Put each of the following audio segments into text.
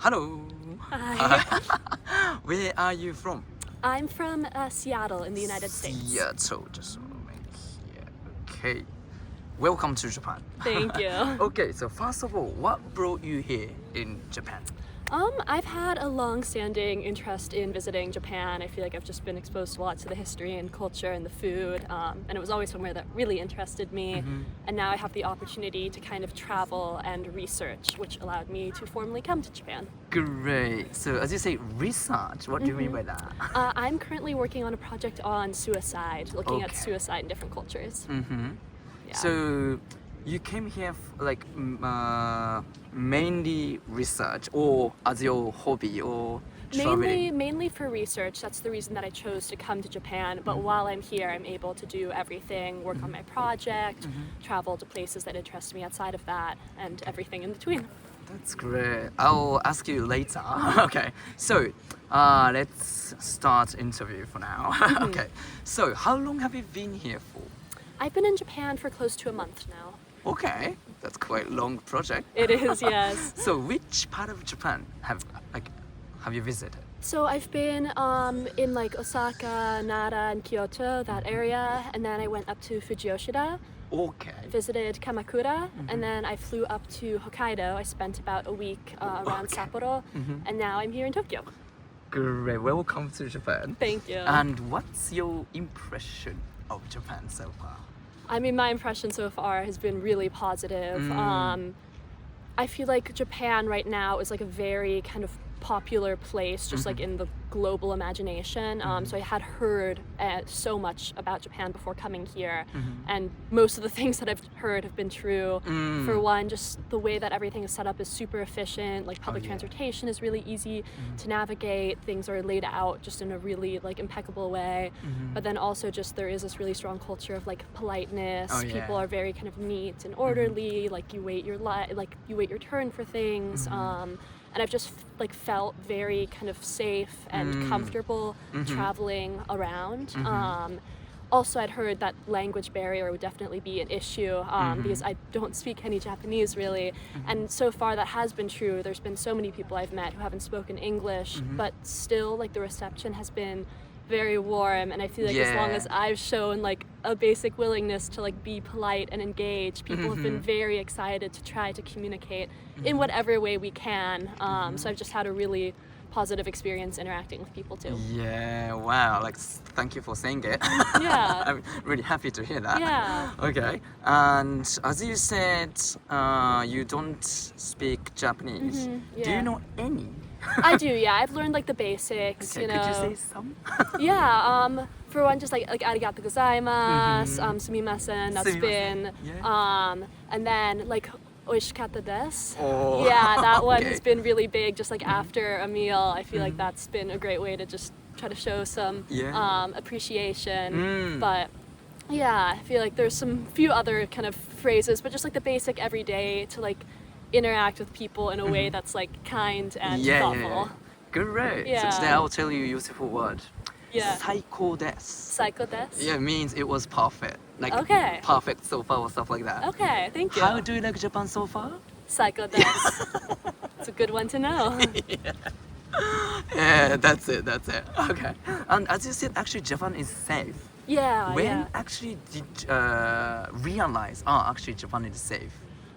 Hello. Hi. Where are you from? I'm from Seattle in the United States. Seattle. Just a moment here. Okay. Welcome to Japan. Thank you. Okay, so first of all, what brought you here in Japan? I've had a long-standing interest in visiting Japan. I feel like I've just been exposed to lots of the history and culture and the food, and it was always somewhere that really interested me. And now I have the opportunity to kind of travel and research, which allowed me to formally come to Japan. Great. So as you say, research. What do you mean by that? I'm currently working on a project on suicide, looking at Okay. suicide in different cultures. Yeah. So you came here mainly research or as your hobby or traveling? Mainly for research. That's the reason that I chose to come to Japan. But while I'm here, I'm able to do everything, work on my project, travel to places that interest me outside of that, and everything in between. That's great. I'll ask you later. Okay. So let's start interview for now. Okay. So how long have you been here for? I've been in Japan for close to a month now. Okay. That's quite a long project. It is, yes. So which part of Japan have you visited? So I've been in like Osaka, Nara, and Kyoto, that area, and then I went up to Fujiyoshida, Okay. visited Kamakura, and then I flew up to Hokkaido. I spent about a week around Okay. Sapporo, and now I'm here in Tokyo. Great. Welcome to Japan. Thank you. And what's your impression of Japan so far? I mean, my impression so far has been really positive. I feel like Japan right now is like a very kind of popular place, just like in the global imagination. So I had heard so much about Japan before coming here, and most of the things that I've heard have been true. For one, just the way that everything is set up is super efficient. Like public transportation is really easy to navigate. Things are laid out just in a really like impeccable way. But then also just there is this really strong culture of like politeness. Oh, yeah. People are very kind of neat and orderly. Like you wait your you wait your turn for things. And I've just like felt very kind of safe and comfortable traveling around. Also, I'd heard that language barrier would definitely be an issue because I don't speak any Japanese really. And so far that has been true. There's been so many people I've met who haven't spoken English, but still like the reception has been very warm, and I feel like as long as I've shown like a basic willingness to like be polite and engage, people have been very excited to try to communicate in whatever way we can. So I've just had a really positive experience interacting with people too. Yeah, wow, like thank you for saying it. Yeah. I'm really happy to hear that. Yeah. Okay, and as you said, you don't speak Japanese. Do Yeah. you know any? I do, yeah. I've learned like the basics, Okay, you know. could you say some? Yeah, for one, just like arigato gozaimasu, sumimasen, that's Sumimasen, been, yeah. and then like oishikatta desu. Oh, Yeah, that one okay. has been really big, just like after a meal. I feel like that's been a great way to just try to show some appreciation. But yeah, I feel like there's some few other kind of phrases, but just like the basic everyday to like interact with people in a way that's like kind and thoughtful. Great. Yeah. So today I'll tell you a useful word. Yeah. 最高です. Psycho desu? Yeah, it means it was perfect. Like Okay. perfect so far or stuff like that. Okay, thank you. How do you like Japan so far? Psycho desu. It's a good one to know. Yeah, that's it. Okay. And as you said, actually Japan is safe. Yeah, When yeah. actually did realize, actually Japan is safe?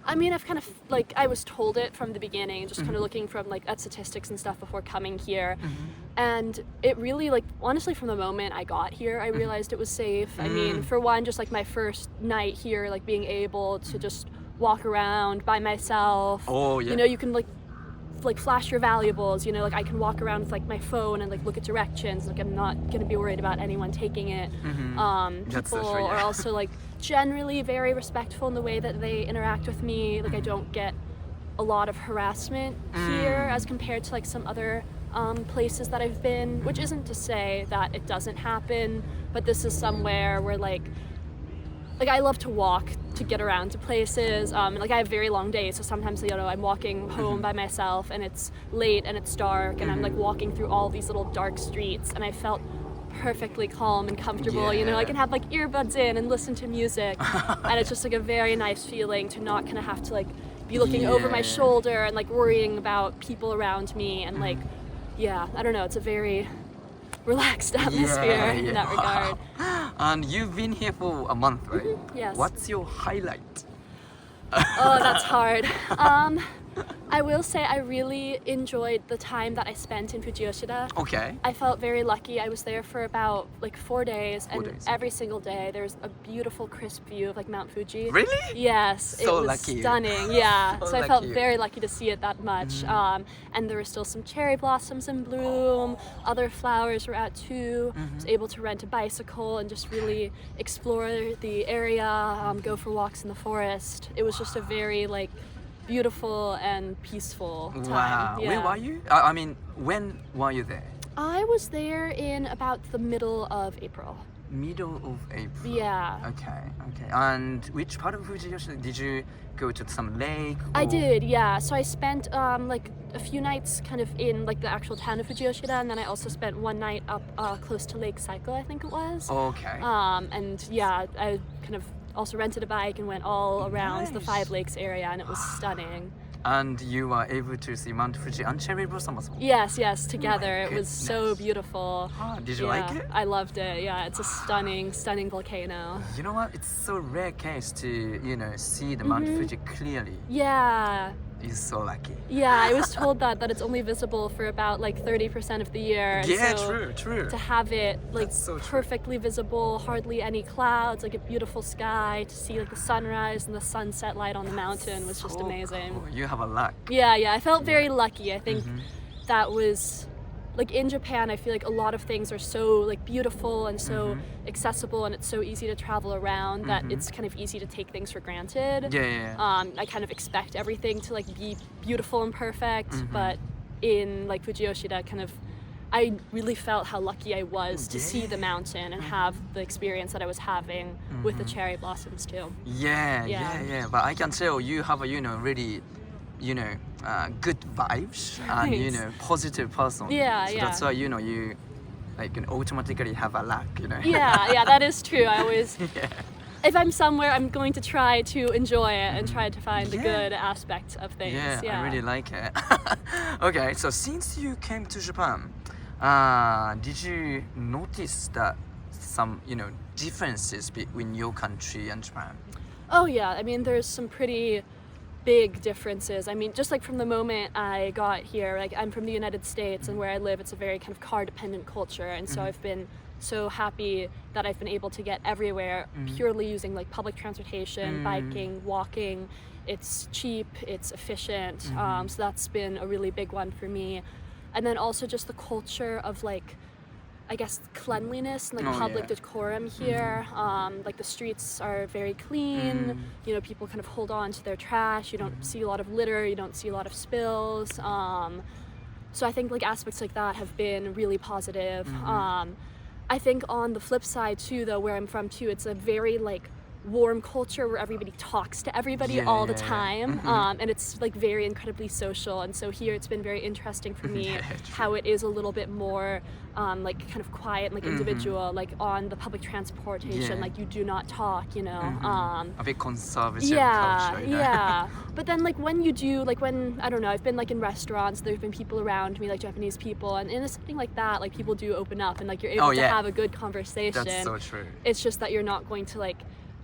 I mean, I've kind of like I was told it from the beginning, just kind of looking from like at statistics and stuff before coming here, and it really like honestly from the moment I got here, I realized it was safe. I mean, for one, just like my first night here, like being able to just walk around by myself. Oh, yeah. You know, you can like flash your valuables. You know, like I can walk around with like my phone and like look at directions. Like I'm not gonna be worried about anyone taking it. That's so People true, yeah. are also like generally very respectful in the way that they interact with me. Like I don't get a lot of harassment here as compared to like some other places that I've been, which isn't to say that it doesn't happen, but this is somewhere where like I love to walk to get around to places. Like I have very long days, so sometimes you know I'm walking home by myself and it's late and it's dark and I'm like walking through all these little dark streets and I felt perfectly calm and comfortable. You know, I can have like earbuds in and listen to music, and it's just like a very nice feeling to not kind of have to like be looking over my Yeah. shoulder and like worrying about people around me and like I don't know, it's a very relaxed atmosphere in that regard. And you've been here for a month, right? Yes. What's your highlight? Oh, that's hard. I will say I really enjoyed the time that I spent in Fujiyoshida. Okay. I felt very lucky. I was there for about like 4 days, and 4 days. every single day there's a beautiful crisp view of like Mount Fuji. Really? Yes, So it was lucky. stunning. Yeah, So so I felt lucky. very lucky to see it that much. And there were still some cherry blossoms in bloom. Other flowers were out too. I was able to rent a bicycle and just really explore the area, go for walks in the forest. It was just a very like beautiful and peaceful time. Wow. Yeah. Where were you? I mean, when were you there? I was there in about the middle of April. Middle of April. Yeah. Okay. And which part of Fujiyoshida did you go to? Some lake? I or- did, yeah. So I spent like a few nights kind of in like the actual town of Fujiyoshida, and then I also spent one night up close to Lake Saiko, I think it was. Okay. And yeah, I kind of also rented a bike and went all around the Nice. Five Lakes area, and it was stunning. And you were able to see Mount Fuji and cherry blossom as well. Yes, together. It was so goodness. beautiful. Did you Yeah, like it? I loved it. Yeah, it's a stunning volcano. You know what? It's so rare case to see the Mount Fuji clearly. Yeah. You're so lucky. Yeah, I was told that it's only visible for about like 30% of the year. And Yeah, so true. to have it like That's so true. perfectly visible, hardly any clouds, like a beautiful sky, to see like the sunrise and the sunset light on the mountain was just So amazing. cool. You have a luck. Yeah, I felt very lucky. I think that was like in Japan, I feel like a lot of things are so like beautiful and so accessible, and it's so easy to travel around that it's kind of easy to take things for granted. Yeah. I kind of expect everything to like be beautiful and perfect, but in like Fujiyoshida, I really felt how lucky I was to see the mountain and have the experience that I was having with the cherry blossoms too. Yeah. But I can tell you have a really good vibes and Thanks. positive person. Yeah, so yeah. that's why you like automatically have a luck. Yeah, that is true. I always, Yeah. if I'm somewhere, I'm going to try to enjoy it and try to find the Yeah. good aspects of things. Yeah, I really like it. Okay, so since you came to Japan, did you notice that some differences between your country and Japan? Oh yeah, I mean there's some pretty big differences. I mean, just like from the moment I got here, like I'm from the United States, and where I live it's a very kind of car dependent culture, and so I've been so happy that I've been able to get everywhere purely using like public transportation, biking, walking. It's cheap, it's efficient, so that's been a really big one for me. And then also just the culture of like, I guess, cleanliness and like Oh, public yeah. decorum here. Like the streets are very clean. People kind of hold on to their trash. You don't see a lot of litter. You don't see a lot of spills. So I think like aspects like that have been really positive. I think on the flip side too, though, where I'm from too, it's a very like warm culture where everybody talks to everybody all the time, and it's like very incredibly social. And so here it's been very interesting for me Yeah, true. how it is a little bit more like kind of quiet, like individual, like on the public transportation, Yeah. like you do not talk, A bit conservative yeah, culture. yeah. But then like when you do, like when, I don't know, I've been like in restaurants, there've been people around me, like Japanese people, and in something like that, like people do open up and like you're able Oh, to yeah. have a good conversation. That's so true. It's just that you're not going to like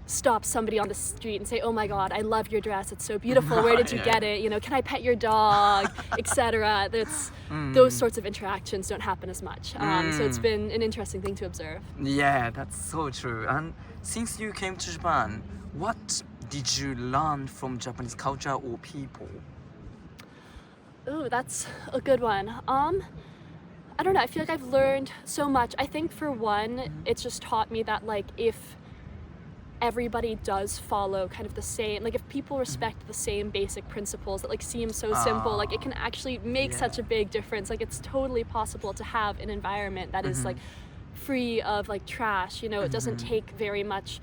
stop somebody on the street and say, oh my god, I love your dress, it's so beautiful, where did you Yeah. get it, can I pet your dog, etc. That's those sorts of interactions don't happen as much, so it's been an interesting thing to observe. Yeah, that's so true. And since you came to Japan, what did you learn from Japanese culture or people? Ooh, that's a good one. I don't know, I feel like I've learned so much. I think for one, it's just taught me that like if everybody does follow kind of the same, like if people respect the same basic principles that like seem so simple, like it can actually make Yeah. such a big difference. Like it's totally possible to have an environment that is like free of like trash, it doesn't take very much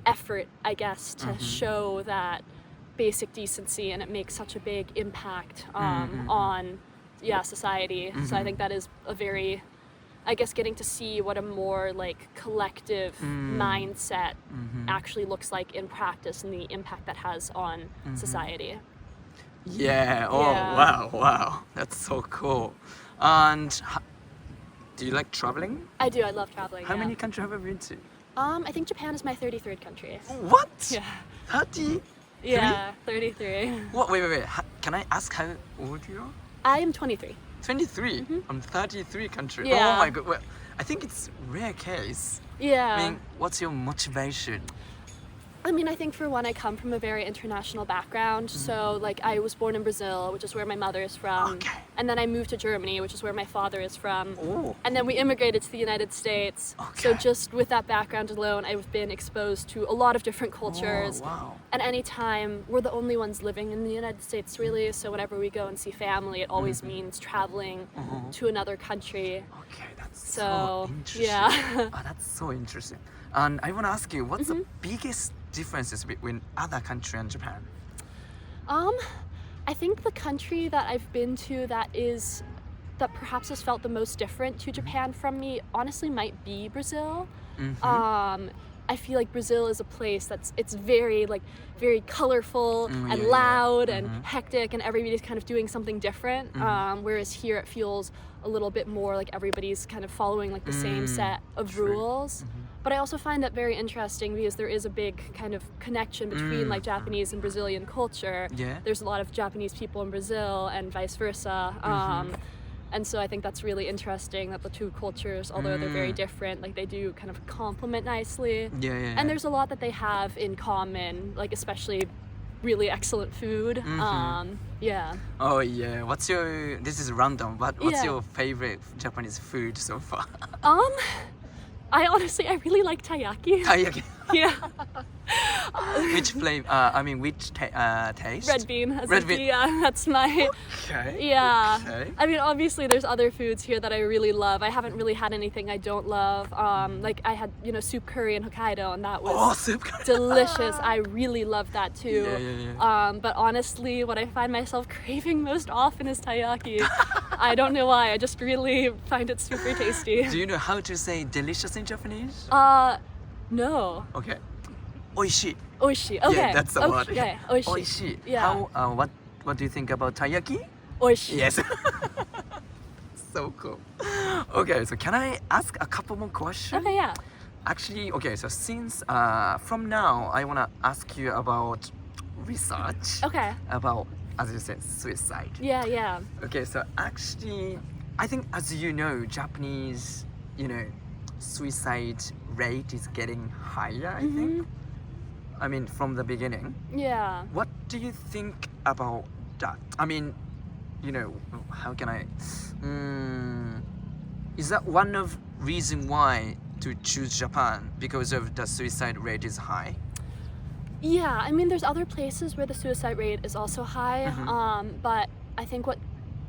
effort, I guess, to show that basic decency, and it makes such a big impact on society. So I think that is a very, I guess, getting to see what a more like collective mindset actually looks like in practice and the impact that has on society. Yeah. Oh, Yeah. wow. That's so cool. And do you like traveling? I do. I love traveling. How yeah. many countries have you been to? I think Japan is my 33rd country. What? Yeah. 30? Yeah, 33. What? Wait. Can I ask how old you are? I am 23. 23? I'm 33 countries. Yeah. Oh my god. Well, I think it's rare case. Yeah. I mean, what's your motivation? I think for one, I come from a very international background. So, like, I was born in Brazil, which is where my mother is from. Okay. And then I moved to Germany, which is where my father is from. Oh. And then we immigrated to the United States. So Okay. just with that background alone, I've been exposed to a lot of different cultures. Oh, wow. And anytime, we're the only ones living in the United States, really. So whenever we go and see family, it always means traveling to another country. Okay, that's so So, interesting. yeah. That's so interesting. And I want to ask you, what's the biggest differences between other country and Japan? I think the country that I've been to that perhaps has felt the most different to Japan from me, honestly, might be Brazil. I feel like Brazil is a place it's very colorful and loud and hectic, and everybody's kind of doing something different. Whereas here it feels a little bit more like everybody's kind of following like the same set of rules. But I also find that very interesting because there is a big kind of connection between like Japanese and Brazilian culture. Yeah. There's a lot of Japanese people in Brazil and vice versa. And so I think that's really interesting that the two cultures, although they're very different, like they do kind of complement nicely. Yeah. And there's a lot that they have in common, like especially really excellent food. Yeah. Oh yeah. This is random, but what's Yeah. your favorite Japanese food so far? I really like taiyaki. Taiyaki. Yeah. Which flavor? Which taste? Red bean. Red bean. Yeah, that's my. Okay. Yeah. Okay. Obviously there's other foods here that I really love. I haven't really had anything I don't love. Like I had, soup curry in Hokkaido, and that was Soup curry. delicious. I really love that too. Yeah. But honestly, what I find myself craving most often is taiyaki. I don't know why. I just really find it super tasty. Do you know how to say delicious in Japanese? No. Okay. Oishii. Oishi. Okay. Yeah, that's the word. Okay. Oishi. Oishii. Yeah. How? What do you think about taiyaki? Oishi. Yes. So cool. Okay, so can I ask a couple more questions? Okay. Yeah. Actually, okay, so since from now, I want to ask you about research. Okay. About, as you said, suicide. Yeah. Okay, so actually, I think as you know, Japanese, suicide rate is getting higher, I think. From the beginning. Yeah. What do you think about that? How can I... is that one of reason why to choose Japan because of the suicide rate is high? Yeah, there's other places where the suicide rate is also high, but I think what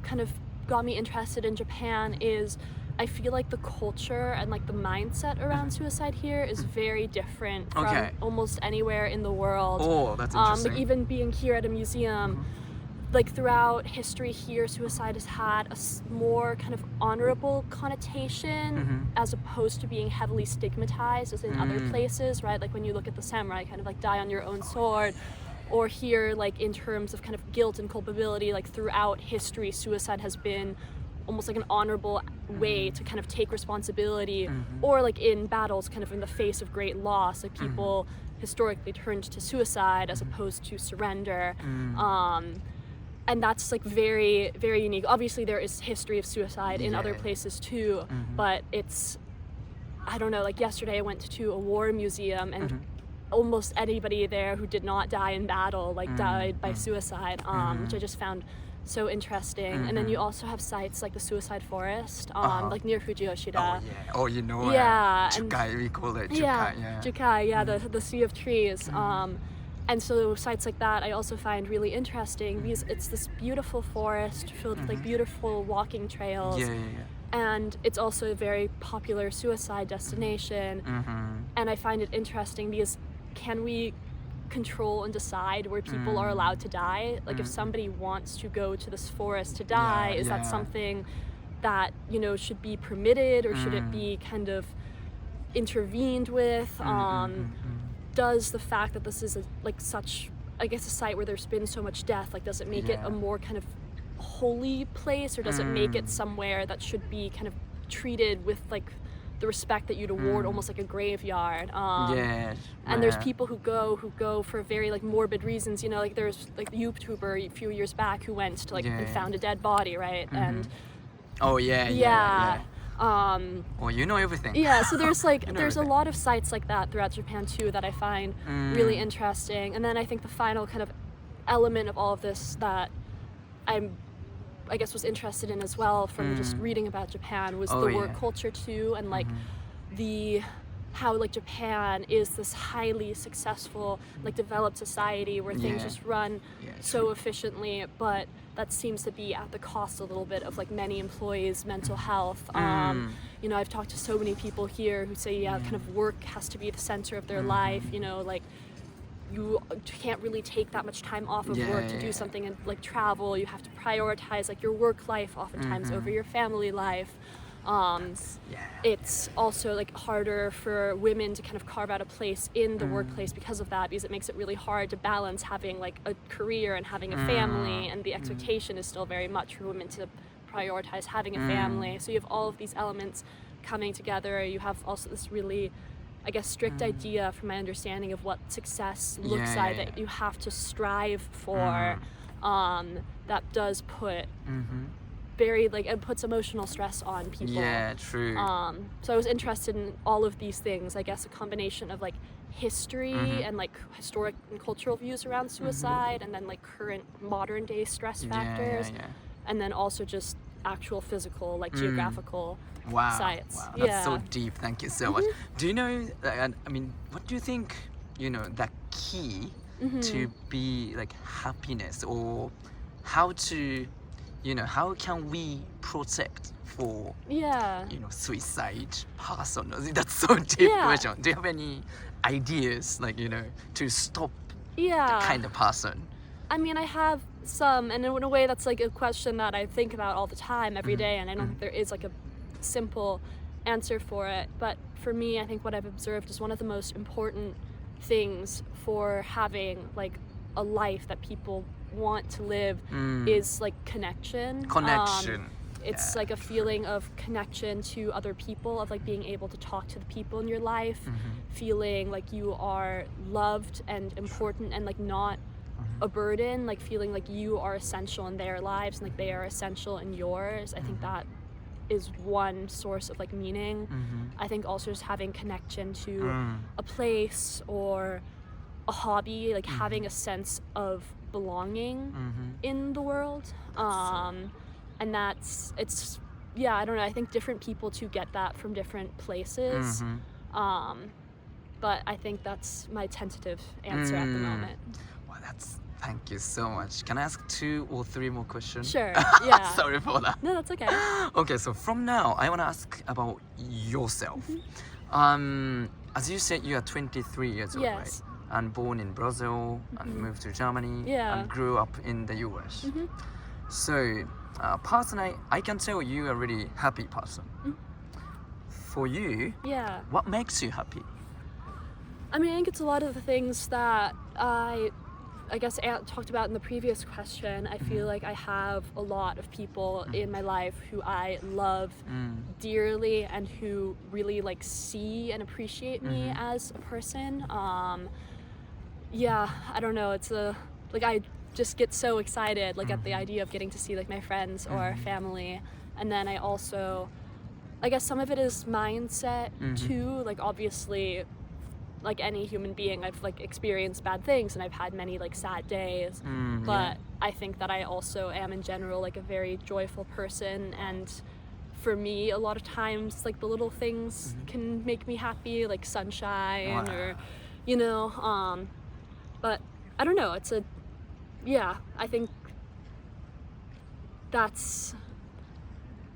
kind of got me interested in Japan is I feel like the culture and like the mindset around suicide here is very different from almost anywhere in the world. Oh, that's interesting. Even being here at a museum, like throughout history here, suicide has had a more kind of honorable connotation as opposed to being heavily stigmatized as in other places, right? Like when you look at the samurai, kind of like die on your own sword. Or here, like in terms of kind of guilt and culpability, like throughout history, suicide has been almost like an honorable way to kind of take responsibility, or like in battles, kind of in the face of great loss, like people historically turned to suicide as opposed to surrender. And that's like very, very unique. Obviously there is history of suicide in other places too, but I don't know, like yesterday I went to a war museum and almost anybody there who did not die in battle like died by suicide, which I just found so interesting. And then you also have sites like the Suicide Forest, like near Fuji Yoshida. Oh yeah. Yeah. Jukai, we call it Jukai. Yeah. Jukai, the sea of trees. And so sites like that I also find really interesting because it's this beautiful forest filled with like beautiful walking trails. Yeah. And it's also a very popular suicide destination. And I find it interesting because can we control and decide where people are allowed to die? Like if somebody wants to go to this forest to die, is that something that, should be permitted, or should it be kind of intervened with? Does the fact that this is such I guess a site where there's been so much death, like does it make it a more kind of holy place, or does it make it somewhere that should be kind of treated with like the respect that you'd award almost like a graveyard? And there's people who go for very like morbid reasons, you know, like there's like the YouTuber a few years back who went to like and found a dead body, right? And oh yeah. Well, you know everything. Yeah, so there's like there's a lot of sites like that throughout Japan too that I find really interesting. And then I think the final kind of element of all of this that I guess was interested in as well from just reading about Japan was the work culture too, and like how like Japan is this highly successful like developed society where things just run so efficiently, but that seems to be at the cost a little bit of like many employees' mental health. You know, I've talked to so many people here who say kind of work has to be the center of their life, you know, like you can't really take that much time off of work to do something and like travel. You have to prioritize like your work life oftentimes over your family life. It's also like harder for women to kind of carve out a place in the workplace because of that, because it makes it really hard to balance having like a career and having a family, and the expectation is still very much for women to prioritize having a family. So you have all of these elements coming together. You have also this really, I guess, strict idea from my understanding of what success looks like that you have to strive for, that does put very like it puts emotional stress on people. Yeah, true. So I was interested in all of these things, I guess a combination of like history and like historic and cultural views around suicide, and then like current modern day stress factors, and then also just actual physical like geographical sites. Wow, that's so deep. Thank you so much. Do you know, I mean, what do you think, you know, the key to be like happiness, or how to, you know, how can we protect for, you know, suicide person? That's so deep question. Do you have any ideas, like, you know, to stop that kind of person? I mean, I have some, and in a way that's like a question that I think about all the time, every day, and I don't think there is like a simple answer for it. But for me, I think what I've observed is one of the most important things for having like a life that people want to live is like connection. It's like a feeling of connection to other people, of like being able to talk to the people in your life, feeling like you are loved and important and like not a burden, like feeling like you are essential in their lives and like they are essential in yours. I think that is one source of like meaning. I think also just having connection to a place or a hobby, like having a sense of belonging in the world. And that's, it's, I don't know, I think different people too get that from different places. But I think that's my tentative answer at the moment. Wow, thank you so much. Can I ask 2 or 3 more questions? Sure, Sorry for that. No, that's okay. Okay, so from now, I want to ask about yourself. As you said, you are 23 years old, right? And born in Brazil, and moved to Germany, and grew up in the US. So, personally, I can tell you are a really happy person. For you, what makes you happy? I mean, I think it's a lot of the things that I guess Ant talked about in the previous question. I feel like I have a lot of people in my life who I love dearly and who really like see and appreciate me as a person. I don't know, it's like I just get so excited like at the idea of getting to see like my friends or family. And then I also, I guess some of it is mindset too, like obviously like any human being, I've like experienced bad things and I've had many like sad days, but I think that I also am in general like a very joyful person, and for me a lot of times like the little things can make me happy, like sunshine or you know, but I don't know, it's I think that's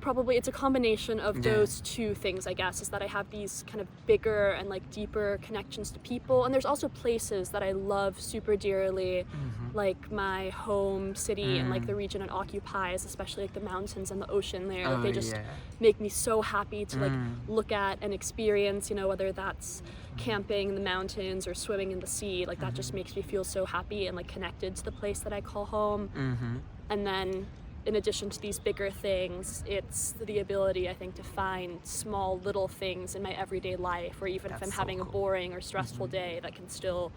probably it's a combination of those two things, I guess, is that I have these kind of bigger and like deeper connections to people, and there's also places that I love super dearly, like my home city and like the region it occupies, especially like the mountains and the ocean there. Like, they just make me so happy to like look at and experience, you know, whether that's camping in the mountains or swimming in the sea. Like that just makes me feel so happy and like connected to the place that I call home. And then in addition to these bigger things, it's the ability, I think, to find small little things in my everyday life, or even if I'm having a boring or stressful day, that can still,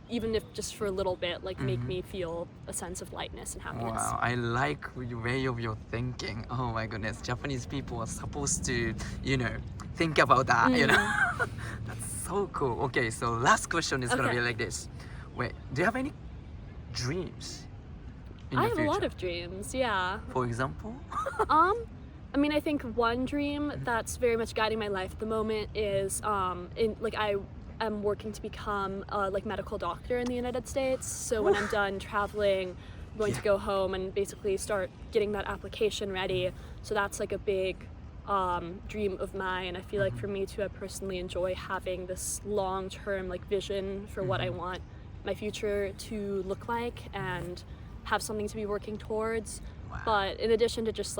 even if just for a little bit, like make me feel a sense of lightness and happiness. Wow, I like the way of your thinking. Oh my goodness, Japanese people are supposed to, you know, think about that, you know. That's so cool. Okay, so last question is gonna be like this. Wait, do you have any dreams? I have a lot of dreams, yeah. For example? I mean, I think one dream that's very much guiding my life at the moment is, I am working to become a medical doctor in the United States. So when I'm done traveling, I'm going to go home and basically start getting that application ready. So that's like a big dream of mine. I feel like for me too, I personally enjoy having this long-term vision for what I want my future to look like and have something to be working towards. But in addition to just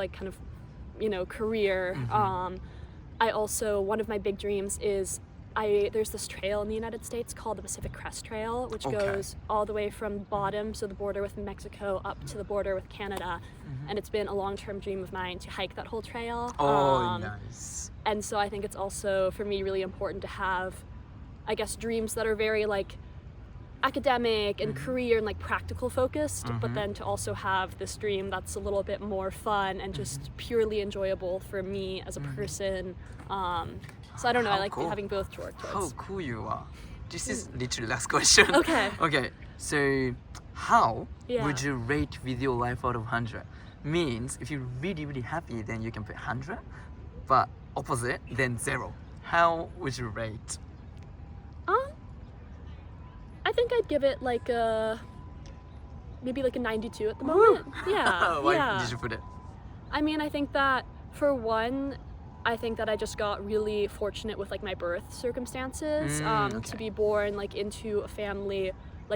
career, I also, one of my big dreams is there's this trail in the United States called the Pacific Crest Trail, which goes all the way from the bottom, so the border with Mexico, up to the border with Canada. And it's been a long-term dream of mine to hike that whole trail. Nice. And so I think it's also, for me, really important to have, I guess, dreams that are very academic and career and practical focused, but then to also have this dream that's a little bit more fun and just purely enjoyable for me as a person. So I don't know, I like having both to work towards. How cool you are. This is literally last question. Okay, so how would you rate video life out of 100? Means if you're really, really happy, then you can put 100, but opposite, then 0. How would you rate? I think I'd give it maybe a 92 at the moment. Why did you put it? I mean, I think that for one, I think that I just got really fortunate with my birth circumstances, to be born into a family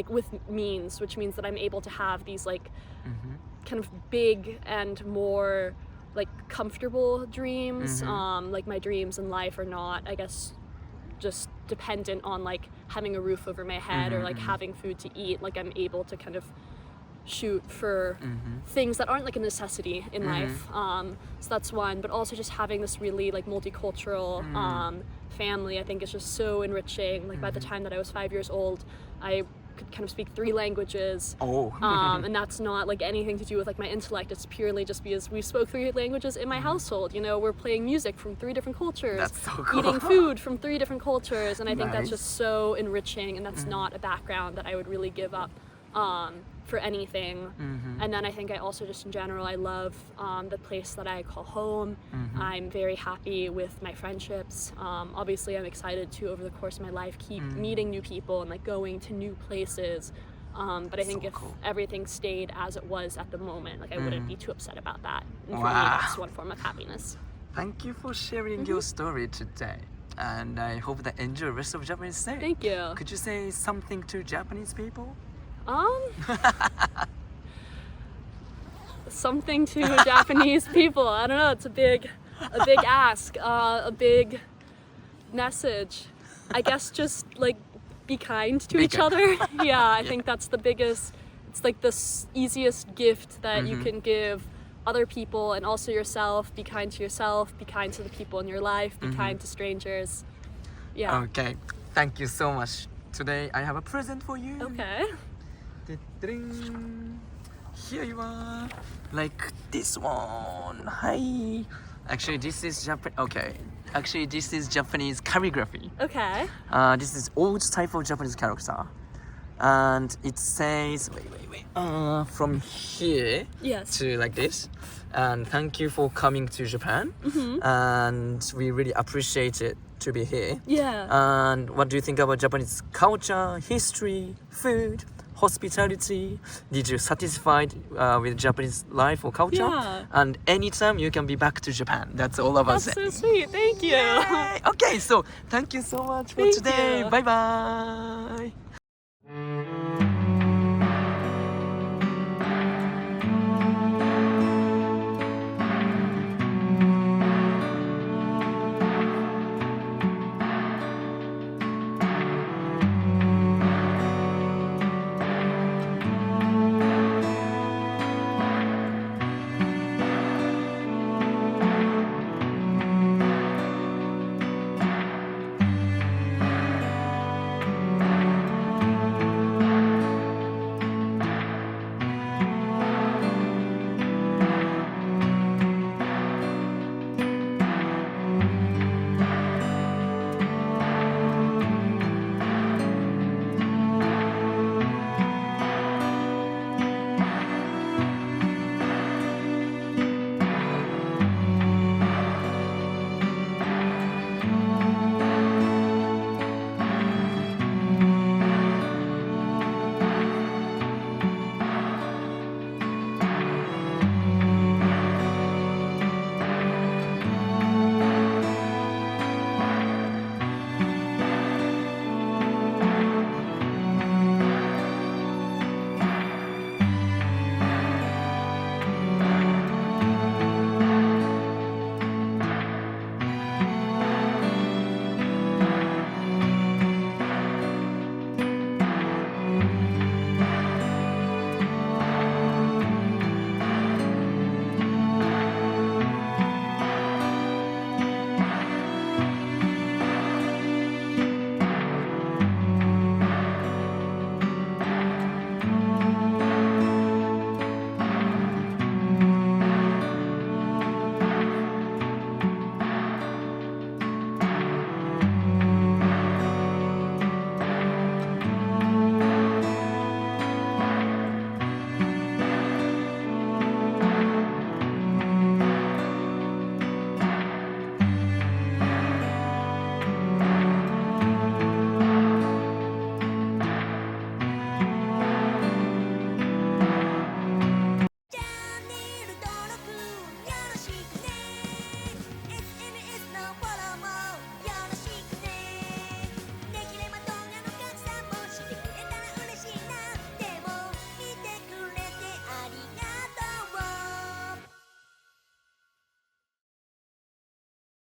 with means, which means that I'm able to have these kind of big and more comfortable dreams. My dreams in life are not, I guess, just dependent on having a roof over my head or having food to eat. I'm able to kind of shoot for things that aren't a necessity in life. So that's one, but also just having this really multicultural family, I think is just so enriching. By the time that I was 5 years old, I could kind of speak 3 languages. And that's not anything to do with my intellect. It's purely just because we spoke 3 languages in my household. You know, we're playing music from 3 different cultures. That's so cool. Eating food from 3 different cultures, and I think that's just so enriching, and that's not a background that I would really give up for anything. And then I think I also just in general, I love the place that I call home. I'm very happy with my friendships. Obviously I'm excited to, over the course of my life, keep meeting new people and going to new places. But I think if everything stayed as it was at the moment, I wouldn't be too upset about that. And for me, that's one form of happiness. Thank you for sharing your story today. And I hope that enjoy the rest of Japanese day. Thank you. Could you say something to Japanese people? Something to Japanese people. I don't know. It's a big ask, a big message. I guess just be kind to each other. I think that's the biggest. It's the easiest gift that you can give other people and also yourself. Be kind to yourself. Be kind to the people in your life. Be kind to strangers. Okay. Thank you so much. Today I have a present for you. Okay. Here you are, this one. Hi. Actually, this is this is Japanese calligraphy. Okay. This is old type of Japanese character, and it says wait. From here to this. And thank you for coming to Japan. And we really appreciate it to be here. Yeah. And what do you think about Japanese culture, history, food? hospitality? Did you satisfied with Japanese life or culture? Yeah. And anytime you can be back to Japan. That's all of us. That's so sweet. Thank you. Okay, so thank you so much for Thank today. you. Bye bye.